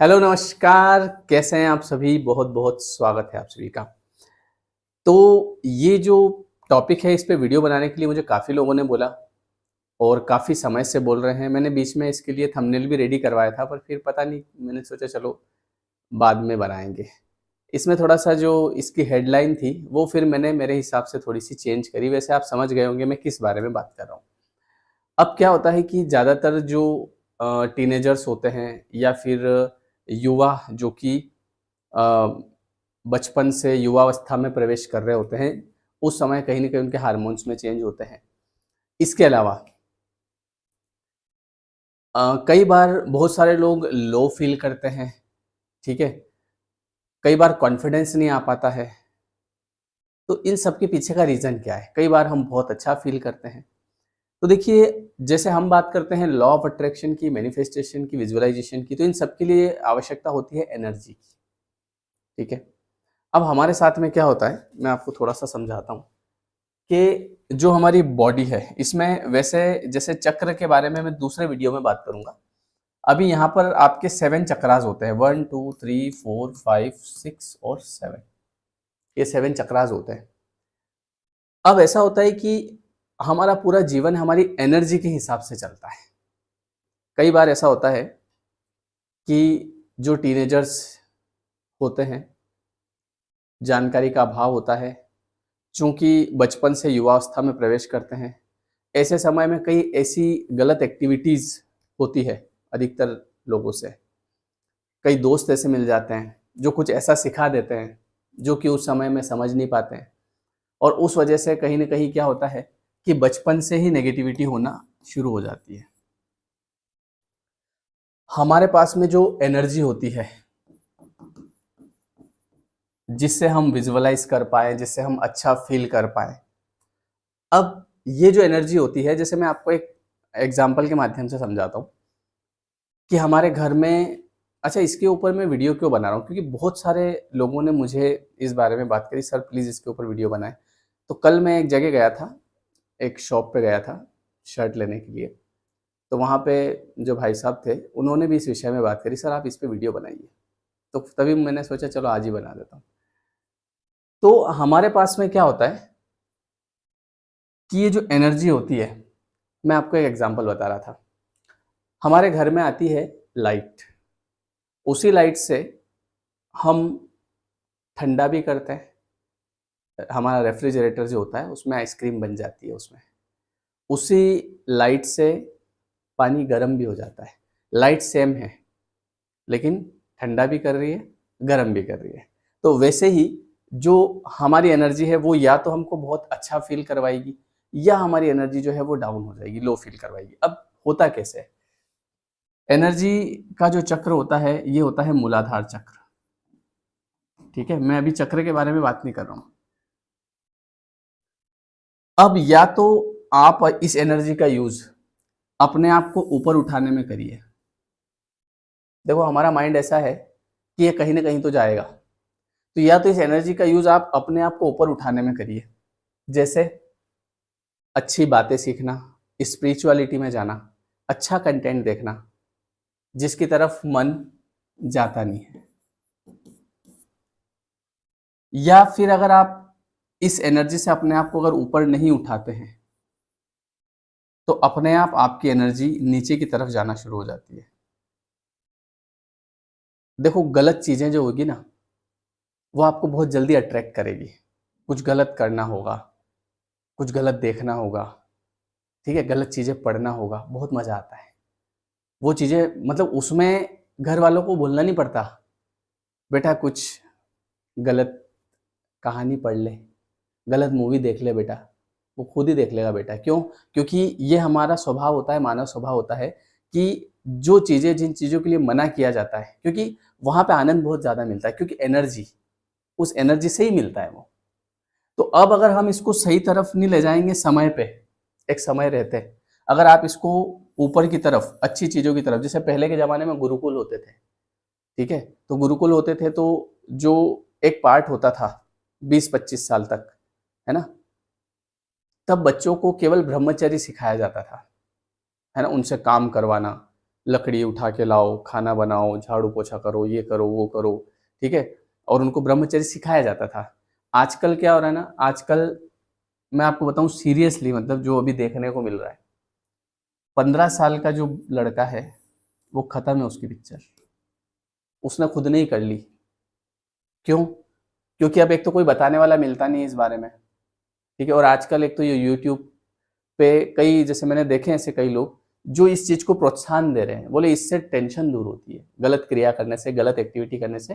Hello नमस्कार, कैसे हैं आप सभी? बहुत बहुत स्वागत है आप सभी का। तो ये जो टॉपिक है, इस पे वीडियो बनाने के लिए मुझे काफ़ी लोगों ने बोला और काफ़ी समय से बोल रहे हैं। मैंने बीच में इसके लिए थंबनेल भी रेडी करवाया था, पर फिर पता नहीं, मैंने सोचा चलो बाद में बनाएंगे। इसमें थोड़ा सा जो इसकी हेडलाइन थी वो फिर मैंने मेरे हिसाब से थोड़ी सी चेंज करी। वैसे आप समझ गए होंगे मैं किस बारे में बात कर रहा हूँ। अब क्या होता है कि ज़्यादातर जो टीनेजर्स होते हैं या फिर युवा जो कि अ, बचपन से युवावस्था में प्रवेश कर रहे होते हैं, उस समय कहीं न कहीं उनके हार्मोन्स में चेंज होते हैं। इसके अलावा कई बार बहुत सारे लोग लो फ़ील करते हैं, ठीक है? कई बार कॉन्फिडेंस नहीं आ पाता है। तो इन सब के पीछे का रीज़न क्या है? कई बार हम बहुत अच्छा फ़ील करते हैं। तो देखिए, जैसे हम बात करते हैं लॉ ऑफ अट्रैक्शन की, मैनिफेस्टेशन की, विज़ुअलाइज़ेशन की, तो इन सब के लिए आवश्यकता होती है एनर्जी की, ठीक है? अब हमारे साथ में क्या होता है, मैं आपको थोड़ा-सा समझाता हूँ कि जो हमारी बॉडी है, इसमें वैसे जैसे चक्र के बारे में मैं दूसरे वीडियो में बात करूँगा। अभी यहाँ पर आपके 7 चक्रास होते हैं, 1, 2, 3, 4, 5, 6 और 7, ये 7 चक्रास होते हैं। अब ऐसा होता है कि हमारा पूरा जीवन हमारी एनर्जी के हिसाब से चलता है। कई बार ऐसा होता है कि जो टीनेजर्स होते हैं, जानकारी का अभाव होता है, चूँकि बचपन से युवावस्था में प्रवेश करते हैं, ऐसे समय में कई ऐसी गलत एक्टिविटीज़ होती है अधिकतर लोगों से। कई दोस्त ऐसे मिल जाते हैं, जो कुछ ऐसा सिखा देते हैं, जो कि उस समय में समझ नहीं पाते हैं और उस वजह से कहीं न कहीं क्या होता है कि बचपन से ही नेगेटिविटी होना शुरू हो जाती है। हमारे पास में जो एनर्जी होती है, जिससे हम विज़ुअलाइज़ कर पाएँ, जिससे हम अच्छा फ़ील कर पाएँ। अब ये जो एनर्जी होती है, जैसे मैं आपको एक एग्ज़ाम्पल के माध्यम से समझाता हूँ कि हमारे घर में, अच्छा इसके ऊपर मैं वीडियो क्यों बना रहा हूँ, क्योंकि बहुत सारे लोगों ने मुझे इस बारे में बात करी, सर प्लीज़ इसके ऊपर वीडियो बनाएँ। तो कल मैं एक जगह गया था, एक शॉप पे गया था शर्ट लेने के लिए। तो वहाँ पे जो भाई साहब थे, उन्होंने भी इस विषय में बात करी, सर आप इस पे वीडियो बनाइए। तो तभी मैंने सोचा चलो आज ही बना देता हूँ। तो हमारे पास में क्या होता है कि ये जो एनर्जी होती है, मैं आपको एक एग्ज़ाम्पल बता रहा था। हमारे घर में आती है लाइट, उसी लाइट से हम ठंडा भी करते हैं। हमारा रेफ्रिजरेटर जो होता है उसमें आइसक्रीम बन जाती है उसमें। उसी लाइट से पानी गर्म भी हो जाता है। लाइट सेम है, लेकिन ठंडा भी कर रही है, गर्म भी कर रही है। तो वैसे ही जो हमारी एनर्जी है वो या तो हमको बहुत अच्छा फ़ील करवाएगी, या हमारी एनर्जी जो है वो डाउन हो जाएगी, लो फ़ील करवाएगी। अब होता कैसे है? एनर्जी का जो चक्र होता है, ये होता है मूलाधार चक्र, ठीक है? मैं अभी चक्र के बारे में बात नहीं कर रहा हूँ। अब या तो आप इस एनर्जी का यूज़ अपने आप को ऊपर उठाने में करिए। देखो हमारा माइंड ऐसा है कि ये कहीं न कहीं तो जाएगा। तो या तो इस एनर्जी का यूज़ आप अपने आप को ऊपर उठाने में करिए। जैसे अच्छी बातें सीखना, स्पिरिचुअलिटी में जाना, अच्छा कंटेंट देखना, जिसकी तरफ मन जाता नहीं है। या फिर अगर आप इस एनर्जी से अपने आप को अगर ऊपर नहीं उठाते हैं, तो अपने आप आपकी एनर्जी नीचे की तरफ जाना शुरू हो जाती है। देखो गलत चीज़ें जो होगी ना, वो आपको बहुत जल्दी अट्रैक्ट करेगी। कुछ गलत करना होगा, कुछ गलत देखना होगा, ठीक है? गलत चीज़ें पढ़ना होगा, बहुत मज़ा आता है। वो चीज़ें मतलब उसमें घर वालों को बोलना नहीं पड़ता, बेटा कुछ गलत कहानी पढ़ ले, गलत मूवी देख ले बेटा, वो खुद ही देख लेगा बेटा। क्यों? क्योंकि ये हमारा स्वभाव होता है, मानव स्वभाव होता है कि जो चीज़ें जिन चीज़ों के लिए मना किया जाता है, क्योंकि वहाँ पे आनंद बहुत ज़्यादा मिलता है, क्योंकि एनर्जी, उस एनर्जी से ही मिलता है वो। तो अब अगर हम इसको सही तरफ नहीं ले जाएँगे समय पे, एक समय रहते, अगर आप इसको ऊपर की तरफ, अच्छी चीज़ों की तरफ, जैसे पहले के ज़माने में गुरुकुल होते थे, ठीक है? तो गुरुकुल होते थे तो जो एक पार्ट होता था 20-25 साल तक, है ना? तब बच्चों को केवल ब्रह्मचर्य सिखाया जाता था, है ना? उनसे काम करवाना, लकड़ी उठा के लाओ, खाना बनाओ, झाड़ू पोछा करो, ये करो, वो करो, ठीक है? और उनको ब्रह्मचर्य सिखाया जाता था। आजकल क्या हो रहा है ना, आजकल मैं आपको बताऊँ सीरियसली, मतलब जो अभी देखने को मिल रहा है, 15 साल का जो लड़का है, वो खत्म है उसकी पिक्चर। उसने खुद ने ही कर ली। क्यों? क्योंकि अब एक तो कोई बताने वाला मिलता नहीं है इस बारे में, ठीक है? और आजकल एक तो ये यूट्यूब पे कई, जैसे मैंने देखे हैं ऐसे कई लोग जो इस चीज़ को प्रोत्साहन दे रहे हैं। बोले इससे टेंशन दूर होती है, गलत क्रिया करने से, गलत एक्टिविटी करने से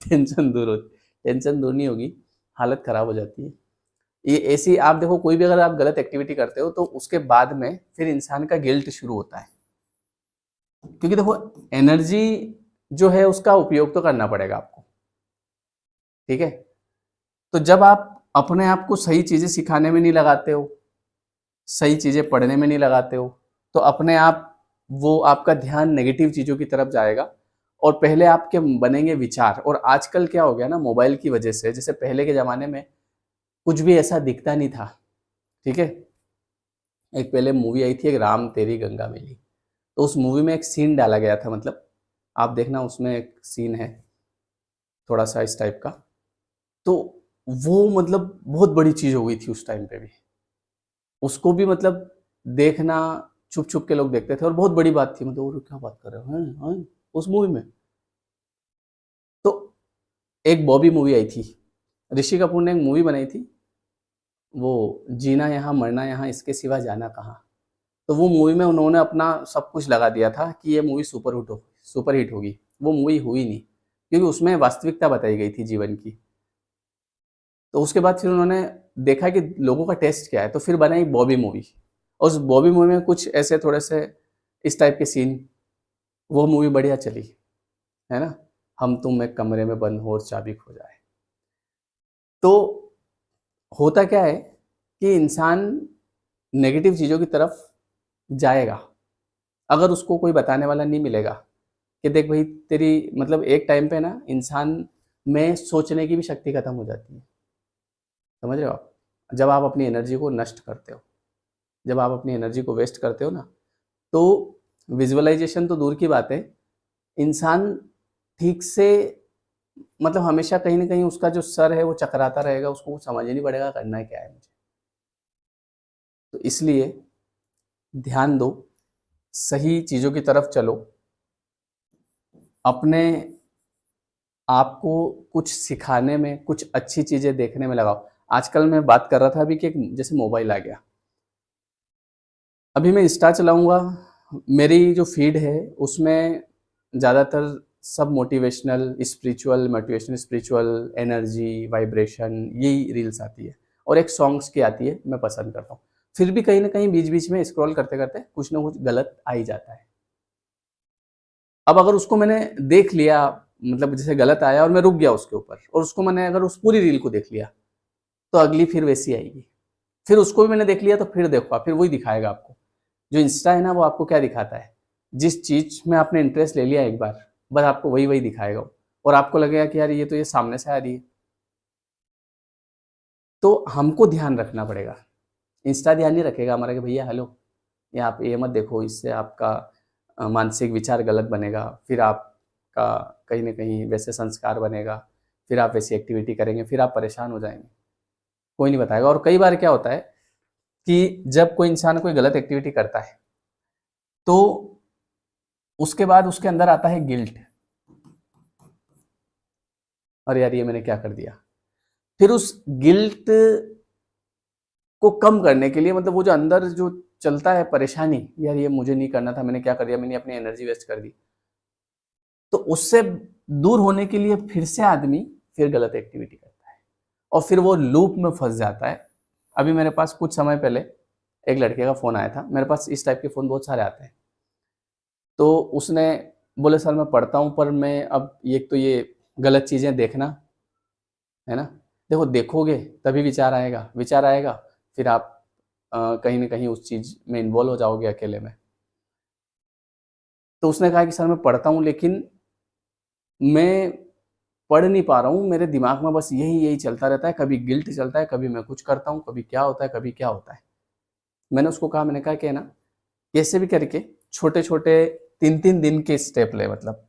टेंशन दूर होती है। टेंशन दूर नहीं होगी, हालत खराब हो जाती है। ये ऐसी, आप देखो कोई भी अगर आप गलत एक्टिविटी करते हो तो उसके बाद में फिर इंसान का गिल्ट शुरू होता है। क्योंकि देखो एनर्जी जो है उसका उपयोग तो करना पड़ेगा आपको, ठीक है? तो जब आप अपने आप को सही चीज़ें सिखाने में नहीं लगाते हो, सही चीज़ें पढ़ने में नहीं लगाते हो, तो अपने आप वो आपका ध्यान नेगेटिव चीज़ों की तरफ जाएगा और पहले आपके बनेंगे विचार। और आजकल क्या हो गया ना, मोबाइल की वजह से, जैसे पहले के ज़माने में कुछ भी ऐसा दिखता नहीं था, ठीक है? एक पहले मूवी आई थी, एक राम तेरी गंगा मैली, तो उस मूवी में एक सीन डाला गया था, मतलब आप देखना उसमें एक सीन है थोड़ा सा इस टाइप का, तो वो मतलब बहुत बड़ी चीज़ हो गई थी उस टाइम पे भी। उसको भी मतलब देखना, छुप-छुप के लोग देखते थे और बहुत बड़ी बात थी, मतलब वो लोग क्या बात कर रहे हो? हैं? हैं? उस मूवी में। तो एक बॉबी मूवी आई थी, ऋषि कपूर ने एक मूवी बनाई थी, वो जीना यहाँ मरना यहाँ इसके सिवा जाना कहाँ। तो वो मूवी में उन्होंने अपना सब कुछ लगा दिया था कि ये मूवी सुपरहिट होगी। वो मूवी हुई नहीं, क्योंकि उसमें वास्तविकता बताई गई थी जीवन की। तो उसके बाद फिर उन्होंने देखा कि लोगों का टेस्ट क्या है, तो फिर बनाई बॉबी मूवी। और उस बॉबी मूवी में कुछ ऐसे थोड़े से इस टाइप के सीन, वो मूवी बढ़िया चली, है ना? हम तुम एक कमरे में बंद हो और चाबी खो जाए। तो होता क्या है कि इंसान नेगेटिव चीज़ों की तरफ जाएगा, अगर उसको कोई बताने वाला नहीं मिलेगा कि देख भाई तेरी, मतलब एक टाइम पे ना इंसान में सोचने की भी शक्ति खत्म हो जाती है। समझ रहे हो आप? जब आप अपनी एनर्जी को नष्ट करते हो, जब आप अपनी एनर्जी को वेस्ट करते हो ना, तो विजुअलाइजेशन तो दूर की बात है, इंसान ठीक से, मतलब हमेशा कहीं न कहीं उसका जो सर है वो चकराता रहेगा, उसको कुछ समझ ही नहीं पड़ेगा करना है क्या है मुझे। तो इसलिए ध्यान दो, सही चीज़ों की तरफ चलो, अपने आपको कुछ सिखाने में, कुछ अच्छी चीज़ें देखने में लगाओ। आजकल मैं बात कर रहा था अभी कि एक जैसे मोबाइल आ गया, अभी मैं इंस्टा चलाऊँगा, मेरी जो फ़ीड है उसमें ज़्यादातर सब मोटिवेशनल, स्पिरिचुअल, एनर्जी, वाइब्रेशन, यही रील्स आती है और एक सॉन्ग्स की आती है, मैं पसंद करता हूँ। फिर भी कहीं न कहीं बीच-बीच में स्क्रॉल करते-करते कुछ न कुछ गलत आ ही जाता है। अब अगर उसको मैंने देख लिया, मतलब जैसे गलत आया और मैं रुक गया उसके ऊपर और उसको मैंने अगर उस पूरी रील को देख लिया, तो अगली फिर वैसी आएगी। फिर उसको भी मैंने देख लिया तो फिर देखो आप, फिर वही दिखाएगा आपको। जो इंस्टा है ना, वो आपको क्या दिखाता है? जिस चीज़ में आपने इंटरेस्ट ले लिया एक बार, बस आपको वही-वही दिखाएगा वो और आपको लगेगा कि यार ये तो ये सामने से आ रही है। तो हमको ध्यान रखना पड़ेगा। इंस्टा ध्यान नहीं रखेगा हमारा कि भैया हेलो, ये आप ये मत देखो, इससे आपका मानसिक विचार गलत बनेगा, फिर आपका कहीं न कहीं वैसे संस्कार बनेगा, फिर आप वैसी एक्टिविटी करेंगे, फिर आप परेशान हो जाएँगे। कोई नहीं बताएगा। और कई बार क्या होता है कि जब कोई इंसान कोई गलत एक्टिविटी करता है, तो उसके बाद उसके अंदर आता है गिल्ट। अरे यार! ये मैंने क्या कर दिया? फिर उस गिल्ट को कम करने के लिए, मतलब वो जो अंदर जो चलता है परेशानी, यार ये मुझे नहीं करना था, मैंने क्या कर दिया? मैंने अपनी एनर्जी वेस्ट कर दी। तो उससे दूर होने के लिए फिर से आदमी फिर गलत एक्टिविटी करता है और फिर वो लूप में फँस जाता है। अभी मेरे पास कुछ समय पहले एक लड़के का फ़ोन आया था। मेरे पास इस टाइप के फ़ोन बहुत सारे आते हैं। तो उसने बोले सर मैं पढ़ता हूँ, पर मैं अब एक तो ये गलत चीज़ें देखना, है ना? देखो देखोगे तभी विचार आएगा, फिर आप कहीं न कहीं उस चीज़ में इन्वॉल्व हो जाओगे अकेले में। तो उसने कहा कि सर मैं पढ़ता हूँ, लेकिन मैं पढ़ नहीं पा रहा हूँ, मेरे दिमाग में बस यही-यही चलता रहता है, कभी गिल्ट चलता है, कभी मैं कुछ करता हूँ, कभी क्या होता है, कभी क्या होता है। मैंने उसको कहा, मैंने कहा कि है ना, कैसे भी करके छोटे-छोटे 3-3 दिन के स्टेप ले। मतलब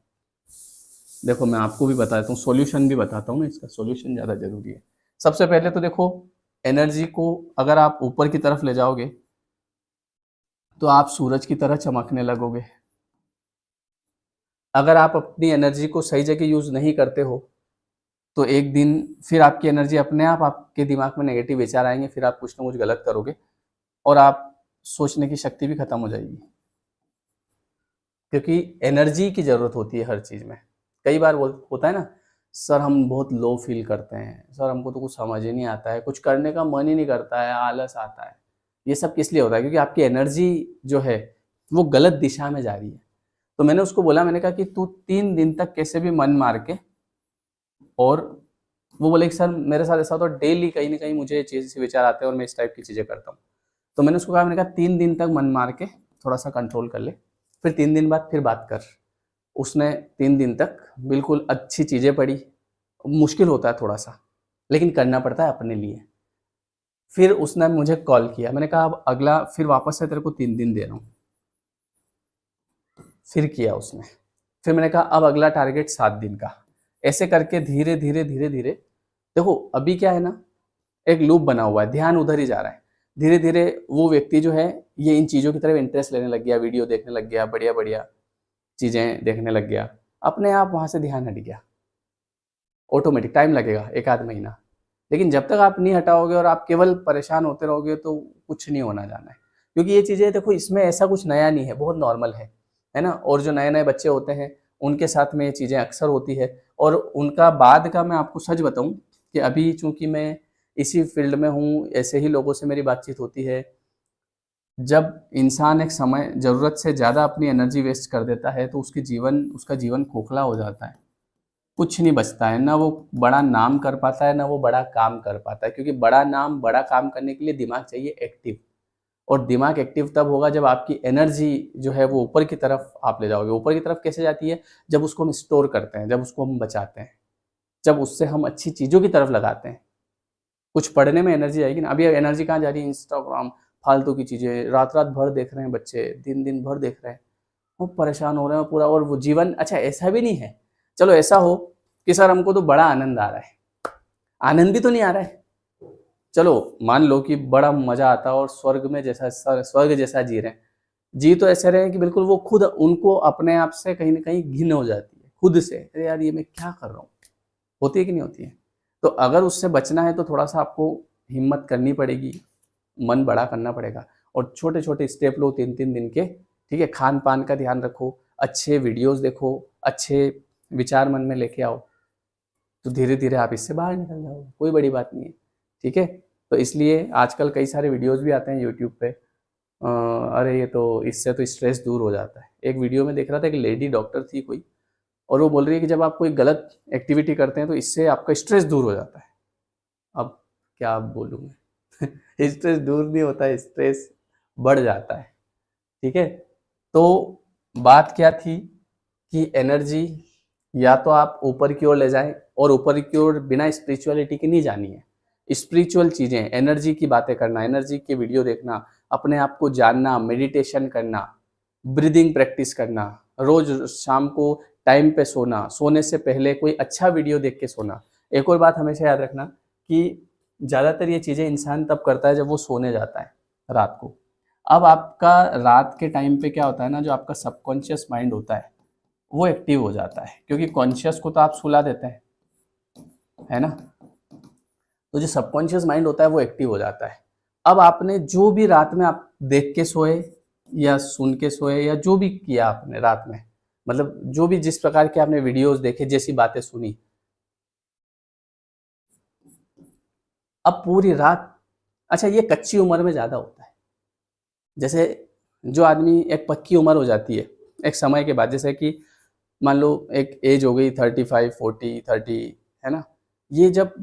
देखो मैं आपको भी बताता हूँ, सॉल्यूशन भी बताता हूँ ना, इसका सॉल्यूशन ज़्यादा ज़रूरी है। सबसे पहले तो देखो, एनर्जी को अगर आप ऊपर की तरफ ले जाओगे तो आप सूरज की तरह चमकने लगोगे। अगर आप अपनी एनर्जी को सही जगह यूज़ नहीं करते हो तो एक दिन फिर आपकी एनर्जी अपने आप आपके दिमाग में नेगेटिव विचार आएंगे, फिर आप कुछ ना कुछ गलत करोगे और आप सोचने की शक्ति भी खत्म हो जाएगी, क्योंकि एनर्जी की ज़रूरत होती है हर चीज़ में। कई बार होता है ना, सर हम बहुत लो फील करते हैं, सर हमको तो कुछ समझ ही नहीं आता है, कुछ करने का मन ही नहीं करता है, आलस आता है। ये सब किस लिए होता है? क्योंकि आपकी एनर्जी जो है वो गलत दिशा में जा रही है। तो मैंने उसको बोला, मैंने कहा कि तू 3 दिन तक कैसे भी मन मार के, और वो बोले कि सर मेरे साथ ऐसा होता है, डेली कहीं ना कहीं मुझे ये चीज़ से विचार आते हैं और मैं इस टाइप की चीज़ें करता हूँ। तो मैंने उसको कहा, मैंने कहा 3 दिन तक मन मार के थोड़ा सा कंट्रोल कर ले, फिर 3 दिन बाद फिर बात कर। उसने 3 दिन तक बिल्कुल अच्छी चीज़ें पढ़ी। मुश्किल होता है थोड़ा सा, लेकिन करना पड़ता है अपने लिए। फिर उसने मुझे कॉल किया, मैंने कहा अब अगला फिर वापस से तेरे को 3 दिन दे रहा हूँ। फिर किया उसने। फिर मैंने कहा अब अगला टारगेट 7 दिन का। ऐसे करके धीरे धीरे धीरे धीरे, देखो अभी क्या है ना, एक लूप बना हुआ है, ध्यान उधर ही जा रहा है। धीरे धीरे वो व्यक्ति जो है ये इन चीज़ों की तरफ इंटरेस्ट लेने लग गया, वीडियो देखने लग गया, बढ़िया बढ़िया चीज़ें देखने लग गया, अपने आप वहाँ से ध्यान हट गया। ऑटोमेटिक टाइम लगेगा 1 आध महीना, लेकिन जब तक आप नहीं हटाओगे और आप केवल परेशान होते रहोगे तो कुछ नहीं होना जाना है। क्योंकि ये चीज़ें देखो, इसमें ऐसा कुछ नया नहीं है, बहुत नॉर्मल है ना। और जो नए नए बच्चे होते हैं उनके साथ में ये चीज़ें अक्सर होती है। और उनका बाद का मैं आपको सच बताऊं कि अभी चूंकि मैं इसी फील्ड में हूँ, ऐसे ही लोगों से मेरी बातचीत होती है। जब इंसान एक समय ज़रूरत से ज़्यादा अपनी एनर्जी वेस्ट कर देता है तो उसका जीवन खोखला हो जाता है, कुछ नहीं बचता है। ना वो बड़ा नाम कर पाता है, ना वो बड़ा काम कर पाता है। क्योंकि बड़ा नाम, बड़ा काम करने के लिए दिमाग चाहिए एक्टिव, और दिमाग एक्टिव तब होगा जब आपकी एनर्जी जो है वो ऊपर की तरफ आप ले जाओगे। ऊपर की तरफ कैसे जाती है? जब उसको हम स्टोर करते हैं, जब उसको हम बचाते हैं, जब उससे हम अच्छी चीज़ों की तरफ लगाते हैं। कुछ पढ़ने में एनर्जी आएगी ना। अभी एनर्जी कहाँ जा रही है? इंस्टाग्राम, फालतू की चीज़ें, रात रात भर देख रहे हैं बच्चे, दिन दिन भर देख रहे हैं, वो परेशान हो रहे हैं पूरा। और वो जीवन, अच्छा ऐसा भी नहीं है, चलो ऐसा हो कि सर हमको तो बड़ा आनंद आ रहा है, आनंद भी तो नहीं आ रहा है। चलो मान लो कि बड़ा मजा आता है और स्वर्ग जैसा जी रहे हैं, जी तो ऐसे रहे हैं कि बिल्कुल वो खुद, उनको अपने आप से कहीं ना कहीं घिन हो जाती है खुद से, अरे यार ये मैं क्या कर रहा हूँ। होती है कि नहीं होती है? तो अगर उससे बचना है तो थोड़ा सा आपको हिम्मत करनी पड़ेगी, मन बड़ा करना पड़ेगा, और छोटे छोटे स्टेप लो 3-3 दिन के। ठीक है, खान पान का ध्यान रखो, अच्छे वीडियोस देखो, अच्छे विचार मन में लेके आओ, तो धीरे धीरे आप इससे बाहर निकल जाओगे। कोई बड़ी बात नहीं है। ठीक है, तो इसलिए आजकल कई सारे वीडियोस भी आते हैं यूट्यूब पे। अरे ये तो, इससे तो स्ट्रेस दूर हो जाता है। एक वीडियो में देख रहा था, एक लेडी डॉक्टर थी कोई, और वो बोल रही है कि जब आप कोई गलत एक्टिविटी करते हैं तो इससे आपका स्ट्रेस दूर हो जाता है। अब क्या बोलूँ मैं स्ट्रेस दूर नहीं होता है, स्ट्रेस बढ़ जाता है। ठीक है, तो बात क्या थी कि एनर्जी या तो आप ऊपर की ओर ले जाएं, और ऊपर की ओर बिना स्पिरिचुअलिटी की नहीं जानी है। स्पिरिचुअल चीज़ें, एनर्जी की बातें करना, एनर्जी के वीडियो देखना, अपने आप को जानना, मेडिटेशन करना, ब्रीदिंग प्रैक्टिस करना, रोज शाम को टाइम पे सोना, सोने से पहले कोई अच्छा वीडियो देख के सोना। एक और बात हमेशा याद रखना कि ज़्यादातर ये चीज़ें इंसान तब करता है जब वो सोने जाता है रात को। अब आपका रात के टाइम पे क्या होता है ना, जो आपका सबकॉन्शियस माइंड होता है वो एक्टिव हो जाता है, क्योंकि कॉन्शियस को तो आप सुला देते हैं, है ना। तो जो सबकॉन्शियस माइंड होता है वो एक्टिव हो जाता है। अब आपने जो भी रात में आप देख के सोए या सुन के सोए या जो भी किया आपने रात में, मतलब जो भी जिस प्रकार के आपने वीडियोस देखे, जैसी बातें सुनी, अब पूरी रात, अच्छा ये कच्ची उम्र में ज़्यादा होता है। जैसे जो आदमी, एक पक्की उम्र हो जाती है एक समय के बाद, जैसे कि मान लो एक एज हो गई 35, 40, 30, है ना। ये जब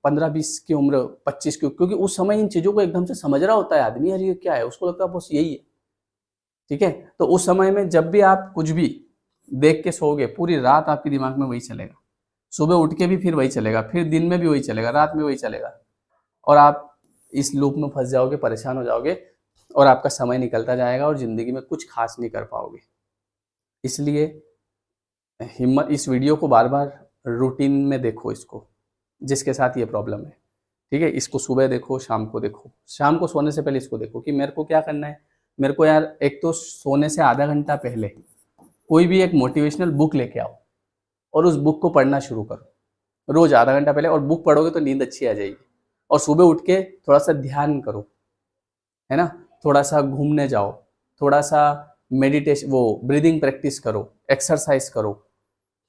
15-20 की उम्र, 25 की, क्योंकि उस समय इन चीज़ों को एकदम से समझ रहा होता है आदमी, यार ये क्या है, उसको लगता है बस यही है। ठीक है, तो उस समय में जब भी आप कुछ भी देख के सोओगे, पूरी रात आपके दिमाग में वही चलेगा, सुबह उठ के भी फिर वही चलेगा, फिर दिन में भी वही चलेगा, रात में वही चलेगा, और आप इस लूप में फंस जाओगे, परेशान हो जाओगे, और आपका समय निकलता जाएगा और ज़िंदगी में कुछ खास नहीं कर पाओगे। इसलिए हिम्मत, इस वीडियो को बार बार रूटीन में देखो इसको, जिसके साथ ये प्रॉब्लम है, ठीक है। इसको सुबह देखो, शाम को देखो, शाम को सोने से पहले इसको देखो कि मेरे को क्या करना है। मेरे को यार एक तो सोने से आधा घंटा पहले कोई भी एक मोटिवेशनल बुक लेके आओ और उस बुक को पढ़ना शुरू करो रोज आधा घंटा पहले। और बुक पढ़ोगे तो नींद अच्छी आ जाएगी। और सुबह उठ के थोड़ा सा ध्यान करो, है ना, थोड़ा सा घूमने जाओ, थोड़ा सा मेडिटेशन, वो ब्रीदिंग प्रैक्टिस करो, एक्सरसाइज करो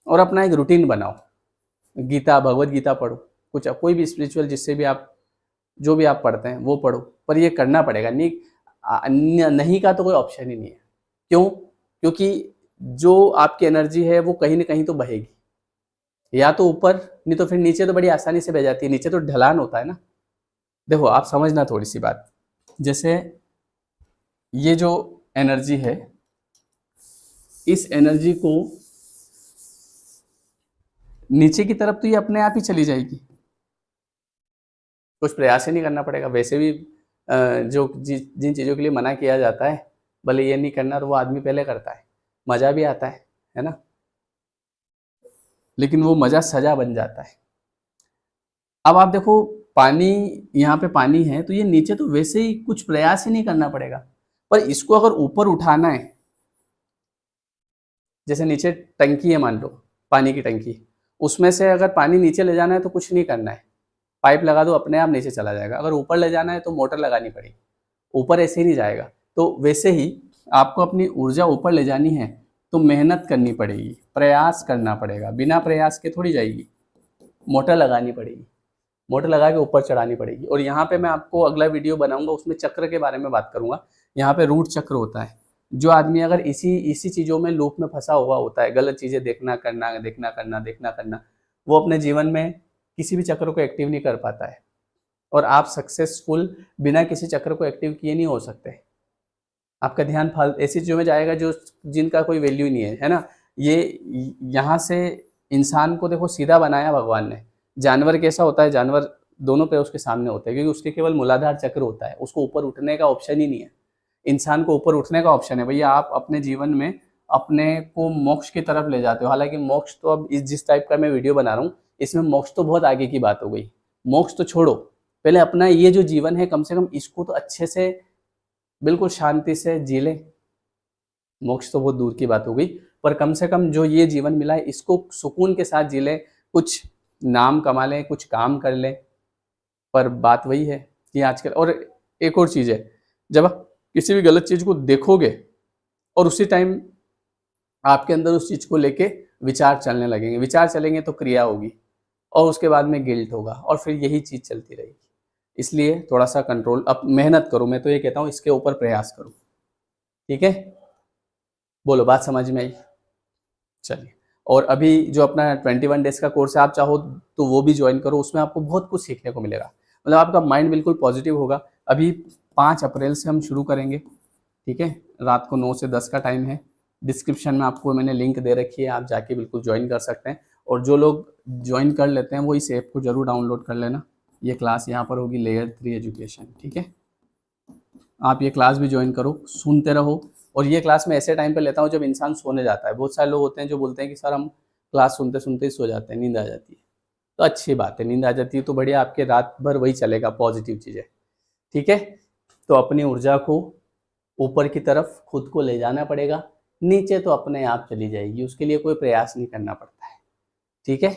और अपना एक रूटीन बनाओ। गीता, भगवत गीता पढ़ो, कुछ कोई भी स्पिरिचुअल, जिससे भी आप, जो भी आप पढ़ते हैं वो पढ़ो। पर ये करना पड़ेगा, नहीं का तो कोई ऑप्शन ही नहीं है। क्यों? क्योंकि जो आपकी एनर्जी है वो कहीं ना कहीं तो बहेगी, या तो ऊपर, नहीं तो फिर नीचे तो बड़ी आसानी से बह जाती है। नीचे तो ढलान होता है ना। देखो आप समझना थोड़ी सी बात, जैसे ये जो एनर्जी है, इस एनर्जी को नीचे की तरफ तो ये अपने आप ही चली जाएगी, कुछ प्रयास ही नहीं करना पड़ेगा। वैसे भी जिन चीज़ों के लिए मना किया जाता है, भले ये नहीं करना, तो वो आदमी पहले करता है, मज़ा भी आता है ना, लेकिन वो मज़ा सजा बन जाता है। अब आप देखो, पानी, यहाँ पे पानी है तो ये नीचे तो वैसे ही कुछ प्रयास ही नहीं करना पड़ेगा, पर इसको अगर ऊपर उठाना है, जैसे नीचे टंकी है, मान लो पानी की टंकी, उसमें से अगर पानी नीचे ले जाना है तो कुछ नहीं करना है, पाइप लगा दो, अपने आप नीचे चला जाएगा। अगर ऊपर ले जाना है तो मोटर लगानी पड़ेगी, ऊपर ऐसे ही नहीं जाएगा। तो वैसे ही आपको अपनी ऊर्जा ऊपर ले जानी है तो मेहनत करनी पड़ेगी, प्रयास करना पड़ेगा। बिना प्रयास के थोड़ी जाएगी, मोटर लगानी पड़ेगी, मोटर लगा के ऊपर चढ़ानी पड़ेगी। और यहाँ पे मैं आपको अगला वीडियो बनाऊंगा, उसमें चक्र के बारे में बात करूंगा। यहाँ पे रूट चक्र होता है। जो आदमी अगर इसी चीज़ों में लूप में फंसा हुआ होता है, गलत चीज़ें देखना करना, देखना करना, देखना करना, वो अपने जीवन में किसी भी चक्र को एक्टिव नहीं कर पाता है। और आप सक्सेसफुल बिना किसी चक्र को एक्टिव किए नहीं हो सकते। आपका ध्यान ऐसी चीज़ों में जाएगा जो जिनका कोई वैल्यू नहीं है, है ना। ये यहाँ से इंसान को देखो सीधा बनाया भगवान ने। जानवर कैसा होता है? जानवर दोनों पैर उसके सामने होते हैं, क्योंकि उसके केवल मूलाधार चक्र होता है, उसको ऊपर उठने का ऑप्शन ही नहीं है। इंसान को ऊपर उठने का ऑप्शन है। भैया आप अपने जीवन में अपने को मोक्ष की तरफ ले जाते हो। हालांकि मोक्ष तो अब जिस टाइप का मैं वीडियो बना रहा हूँ, इसमें मोक्ष तो बहुत आगे की बात हो गई। मोक्ष तो छोड़ो, पहले अपना ये जो जीवन है कम से कम इसको तो अच्छे से बिल्कुल शांति से जी ले। मोक्ष तो बहुत दूर की बात हो गई, पर कम से कम जो ये जीवन मिला है इसको सुकून के साथ जी ले, कुछ नाम कमा लें, कुछ काम कर लें। पर बात वही है कि आजकल, और एक और चीज़ है, जब आप किसी भी गलत चीज़ को देखोगे और उसी टाइम आपके अंदर उस चीज़ को लेके विचार चलने लगेंगे, विचार चलेंगे तो क्रिया होगी और उसके बाद में गिल्ट होगा और फिर यही चीज़ चलती रहेगी। इसलिए थोड़ा सा कंट्रोल, अब मेहनत करो। मैं तो ये कहता हूँ इसके ऊपर प्रयास करो, ठीक है। बोलो, बात समझ में आई? चलिए, और अभी जो अपना 21 डेज का कोर्स है, आप चाहो तो वो भी ज्वाइन करो। उसमें आपको बहुत कुछ सीखने को मिलेगा, मतलब आपका माइंड बिल्कुल पॉजिटिव होगा। अभी 5 अप्रैल से हम शुरू करेंगे, ठीक है। रात को 9 से 10 का टाइम है। डिस्क्रिप्शन में आपको मैंने लिंक दे रखी है, आप जाके बिल्कुल ज्वाइन कर सकते हैं। और जो लोग ज्वाइन कर लेते हैं वो इस ऐप को जरूर डाउनलोड कर लेना। ये क्लास यहाँ पर होगी लेयर 3 एजुकेशन, ठीक है। आप ये क्लास भी ज्वाइन करो, सुनते रहो। और ये क्लास मैं ऐसे टाइम पे लेता हूँ जब इंसान सोने जाता है। बहुत सारे लोग होते हैं जो बोलते हैं कि सर हम क्लास सुनते सुनते ही सो जाते हैं, नींद आ जाती है। तो अच्छी बात है, नींद आ जाती है तो बढ़िया, आपके रात भर वही चलेगा, पॉजिटिव चीज़ें, ठीक है। तो अपनी ऊर्जा को ऊपर की तरफ खुद को ले जाना पड़ेगा, नीचे तो अपने आप चली जाएगी, उसके लिए कोई प्रयास नहीं करना पड़ता है, ठीक है।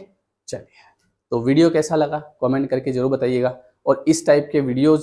चलिए, तो वीडियो कैसा लगा कमेंट करके जरूर बताइएगा। और इस टाइप के वीडियोज़